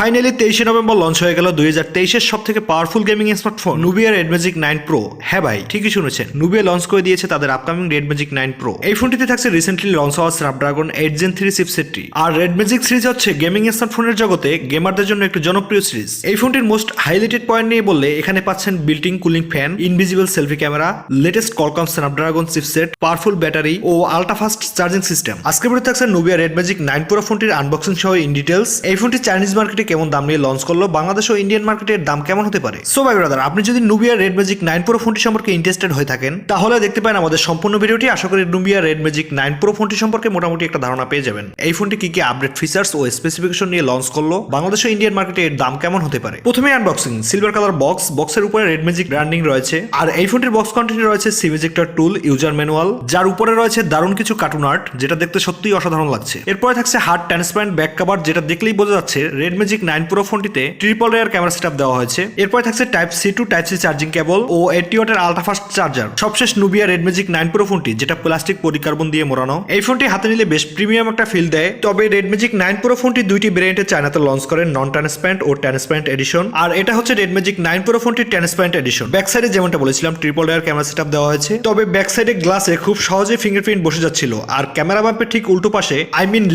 Finally 23 November launch হয়ে গেল 2023-এর সবথেকে powerful gaming smartphone Nubia red magic 9 pro. হ্যাঁ ভাই, ঠিকই শুনেছেন, নুবিয়া লঞ্চ করে দিয়েছে তাদের আপকামিং রেড ম্যাজিক 9 প্রো। এই ফোনটিতে থাকছে রিসেন্টলি লঞ্চ হওয়া স্ন্যাপড্রাগন 8 Gen 3 চিপসেটটি। আর রেড ম্যাজিক সিরিজ হচ্ছে গেমিং স্মার্টফোনের জগতে গেমারদের জন্য একটি জনপ্রিয় সিরিজ। এই ফোনটির মোস্ট হাইলাইটেড পয়েন্ট নিয়ে বললে এখানে পাচ্ছেন built in cooling fan, invisible selfie camera, latest Qualcomm Snapdragon chipset, powerful battery ও আল্ট্রা ফাস্ট চার্জিং সিস্টেম। আজকের ভিডিওতে থাকছে নুবিয়া রেড ম্যাজিক 9 প্রো ফোনটির আনবক্সিং সহ ইন ডিটেইলস। এই ফোনটি চাইনিজ মার্কেটে কেমন দাম নিয়ে লঞ্চ করলো, বাংলাদেশ ও ইন্ডিয়ান মার্কেটের দাম কেমন হতে পারে। সো ভাই ব্রাদার, আপনি যদি নুবিয়া রেড ম্যাজিক 9 প্রো ফোনটি সম্পর্কে ইন্টারেস্টেড হয়ে থাকেন তাহলে দেখতে পারেন আমাদের সম্পূর্ণ ভিডিওটি। আশা করি নুবিয়া রেড ম্যাজিক 9 প্রো ফোনটি সম্পর্কে মোটামুটি একটা ধারণা পেয়ে যাবেন। এই ফোনটি কি কি আপডেট ফিচার্স ও স্পেসিফিকেশন নিয়ে লঞ্চ করলো, বাংলাদেশ ও ইন্ডিয়ান মার্কেটে এর দাম কেমন হতে পারে। প্রথমে আনবক্সিং। সিলভার কালার বক্স, বক্সের উপরে রেড ম্যাজিক ব্র্যান্ডিং রয়েছে। আর এই ফোনটির বক্স কন্টেন্টে রয়েছে সিম ইজেক্টর টুল, ইউজার ম্যানুয়াল, যার উপরে রয়েছে দারুণ কিছু কার্টুন আর্ট, যেটা দেখতে সত্যিই অসাধারণ লাগছে। এরপরে থাকছে হার্ড ট্রান্সপারেন্ট ব্যাক কভার, যেটা দেখলেই বোঝা যাচ্ছে রেড ম্যাজিক 9 প্রো ফোনটিতে ট্রিপল লেয়ার ক্যামেরা সেটআপ দেওয়া হয়েছে। এরপরে থাকছে type C to type C charging cable ও 80 ওয়াটের আল্ট্রা ফাস্ট চার্জার। সবশেষ নুবিয়া রেড ম্যাজিক 9 প্রো ফোনটি, যেটা প্লাস্টিক পলিকার্বন দিয়ে মোড়ানো। এই ফোনটি হাতে নিলে বেশ প্রিমিয়াম একটা ফিল দেয়। তবে রেড ম্যাজিক 9 প্রো ফোনটি দুইটি ভেরিয়েন্টে চায়নাতে লঞ্চ করেন, নন ট্রান্সপারেন্ট ও ট্রান্সপারেন্ট এডিশন। আর এটা হচ্ছে রেড ম্যাজিক 9 প্রো ফোনটির ট্রান্সপারেন্ট এডিশন। ব্যাক সাইডে যেমনটা বলেছিলাম ট্রিপল লেয়ার ক্যামেরা সেটআপ দেওয়া হয়েছে। তবে ব্যাক সাইডে গ্লাসে খুব সহজে ফিঙ্গারপ্রিন্ট বসে যাচ্ছিল। আর ক্যামেরা বাম্পের ঠিক উল্টো পাশে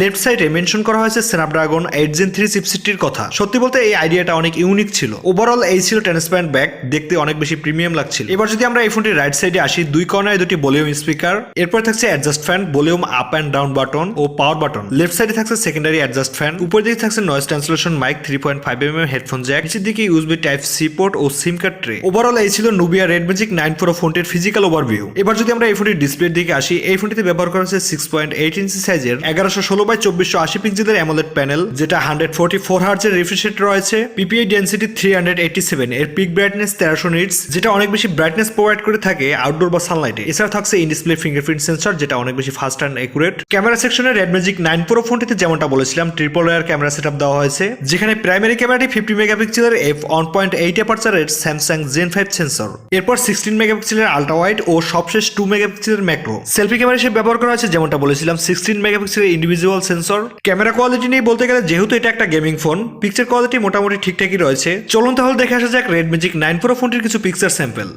লেফট সাইডে মেনশন করা হয়েছে স্ন্যাপড্রাগন 8 Gen 3 চিপসেটটির কথা। সত্যি বলতে এই আইডিয়াটা অনেক ইউনিক ছিল। ওভারঅল এই ছিল ট্রান্সপারেন্ট ব্যাক, দেখতে অনেক বেশি প্রিমিয়াম লাগছিল। এবার যদি আমরা এই ফোনটির রাইট সাইডে আসি, দুই কর্নারে দুটি ভলিউম স্পিকার, এরপর থাকছে adjust fan, volume up and down button ও পাওয়ার বাটন। লেফট সাইডে থাকছে সেকেন্ডারি অ্যাডজাস্ট ফ্যান, উপর দিকে থাকছে noise cancellation mic, 3.5mm headphone jack, নিচের দিকে ইউএসবি টাইপ সি পোর্ট ও সিম কার্ড ট্রে। ওভারঅল এই ছিল নুবিয়া রেড ম্যাজিক 9 প্রো ফোনটির ফিজিক্যাল ওভারভিউ। এবার যদি আমরা এই ফোনটির ডিসপ্লের দিকে আসি, এই ফোনটিতে ব্যবহার করা হয়েছে 6.8 ইঞ্চি সাইজের 1116x2480 পিক্সেলের অ্যামোলেড প্যানেল, যেটা 144 হার্টজের রিফ্রেশ রেট রয়েছে, পিপিআই ডেনসিটি 387, এর পিক ব্রাইটনেস 1300 নিটস, যেটা অনেক বেশি ব্রাইটনেস প্রোভাইড করে থাকে আউটডোর বা সানলাইটে। এছাড়া থাকছে ইন ডিসপ্লে ফিঙ্গারপ্রিন্ট সেন্সর, যেটা অনেক বেশি ফাস্ট অ্যান্ড একুরেট। ক্যামেরা সেকশনে রেড ম্যাজিক 9 প্রো ফোনটিতে যেমনটা বলেছিলাম ট্রিপল লেয়ার ক্যামেরা সেটআপ দেওয়া হয়েছে, যেখানে প্রাইমারি ক্যামেরাটি 50 মেগাপিক্সেলের f1.8 অ্যাপারচারের স্যামসাং জেন 5 সেন্সর, এরপর 16 মেগাপিক্সেলের আল্ট্রা ওয়াইড ও সবশেষ 2 মেগাপিক্সেলের ম্যাক্রো। সেলফি ক্যামেরা হিসেবে ব্যবহার করা হয়েছে যেমনটা বলেছিলাম 16 মেগাপিক্সেলের ইন্ডিভিজুয়াল সেন্সর। ক্যামেরা কোয়ালিটি নিয়ে বলতে গেলে যেহেতু এটা একটা গেমিং ফোন, পিকচার কোয়ালিটি মোটামুটি ঠিকঠাকই রয়েছে। চলুন তাহলে দেখে আসা যাক রেড ম্যাজিক 9 প্রো ফোনটির কিছু পিকচার স্যাম্পল।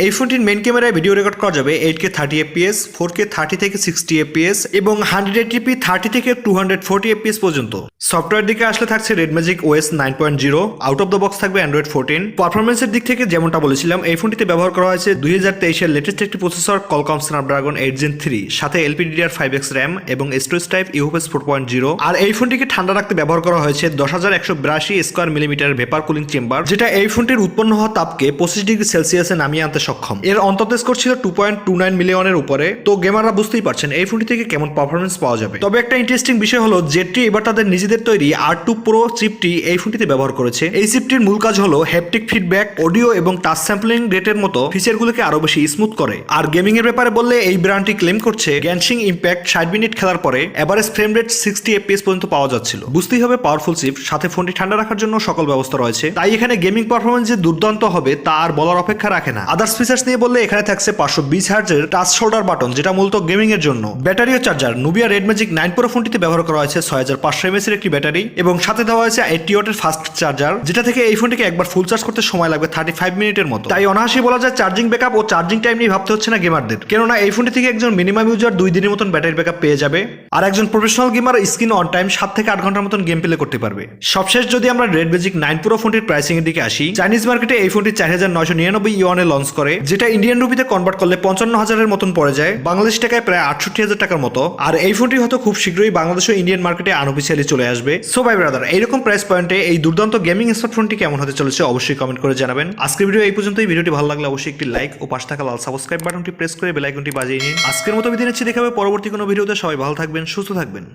এই ফোনটির মেইন ক্যামেরায় ভিডিও রেকর্ড করা যাবে 8K 30 fps, 4K 30 থেকে 60 fps এবং 180p 30 থেকে 240 fps পর্যন্ত। সফটওয়্যার দিকে আসলে থাকছে red magic OS 9.0, out of the box থাকবে অ্যান্ড্রয়েড 14। পারফরমেন্সের দিক থেকে যেমনটা বলেছিলাম এই ফোনটিতে ব্যবহার করা হয়েছে 2023-এর লেটেস্ট একটি প্রসেসর কলকম স্ন্যাপড্রাগন 8 Gen 3, সাথে LPDDR5X RAM এবং স্টোরেজ টাইপ UFS 4.0। আর এই ফোনটিকে ঠান্ডা রাখতে ব্যবহার করা হয়েছে 10182 square millimetre vapour cooling chamber, যেটা এই ফোনটির উৎপন্ন হওয়া তাপকে 25 ডিগ্রি সেলসিয়াসে নামিয়ে আনতে সক্ষম। এর অন্তত স্কোর ছিল 2.29 মিলিয়নের উপরে। তো গেমাররা বুঝতেই পারছেন এই ফোনটি থেকে কেমন পারফরমেন্স পাওয়া যাবে। তবে একটা ইন্টারেস্টিং বিষয় হলো জেটটি এবার তাদের নিজেদের তৈরি R2 Pro চিপটি এই ফোনটিতে ব্যবহার করেছে। এই চিপটির মূল কাজ হলো হ্যাপটিক ফিডব্যাক, অডিও এবং টাচ স্যাম্পলিং রেটের মতো ফিচারগুলোকে আরো বেশি স্মুথ করে। আর গেমিং এর ব্যাপারে বললে এই ব্র্যান্ডটি ক্লেম করছে গ্যানশিং ইম্প্যাক্ট 60 মিনিট খেলার পরে এভারেজ ফ্রেম রেট 60 fps পর্যন্ত পাওয়া যাচ্ছিল। বুঝতেই হবে পাওয়ারফুল চিপ, সাথে ফোনটি ঠান্ডা রাখার জন্য সকল ব্যবস্থা রয়েছে। তাই এখানে গেমিং পারফরমেন্স যে দুর্দান্ত হবে তা আর বলার অপেক্ষা রাখে না। আদার্স ফিচার্স নিয়ে বললে এখানে থাকছে 520 হার্টজের টাচ শোল্ডার বাটন, যেটা মূলত গেমিং এর জন্য। ব্যাটারি ও charger Nubia red magic 9 pro ফোনটিতে ব্যবহার করা হয়েছে 6500 mAh এর একটি ব্যাটারি এবং সাথে দেওয়া হয়েছে 80 ওয়াটের ফাস্ট চার্জার, যেটা থেকে এই ফোনটিকে একবার ফুল চার্জ করতে সময় লাগবে 35 মিনিটের মতো। তাই অনায়াসই বলা যায় চার্জিং ব্যাকআপ ও চার্জিং টাইম নিয়ে ভাবতে হচ্ছে না গেমারদের, কেননা এই ফোনটি থেকে একজন মিনিমাম ইউজার 2 দিনের মতন ব্যাটারি ব্যাকআপ পেয়ে যাবে। আর একজন professional gamer screen on time 7 থেকে 8 ঘন্টার মতন গেম প্লে করতে পারবে। সবশেষ যদি আমরা রেড ম্যাজিক 9 প্রো ফোনটির প্রাইসিং এর দিকে আসি, চাইনিজ মার্কেটে এই ফোনটি 4999 ইউয়ানে লঞ্চ করে, যেটা ইন্ডিয়ান রুপিতে কনভার্ট করলে 55,000 মতন পড়ে যায়, বাংলাদেশ টাকায় প্রায় 68,000 টাকার মতো। আর এই ফোনটি হয়তো খুব শীঘ্রই বাংলাদেশ ও ইন্ডিয়ান মার্কেটে আনঅফিসিয়ালি চলে আসবে। সো ভাই ব্রাদার, এইরকম প্রাইস পয়েন্টে এই দুর্দান্ত গেমিং স্মার্টফোনটি কেমন হতে চলেছে অবশ্যই কমেন্ট করে জানাবেন। আজকের ভিডিও এই পর্যন্তই। ভিডিওটি ভালো লাগলে অবশ্যই একটি লাইক ও পাশে থাকা লাল সাবস্ক্রাইব বাটনটি প্রেস করে বেল আইকনটি বাজিয়ে নিন। আজকের মতো বিদায় নিচ্ছি, দেখা হবে পরবর্তী কোনো ভিডিওতে। সবাই ভালো থাকবেন, সুস্থ থাকবেন।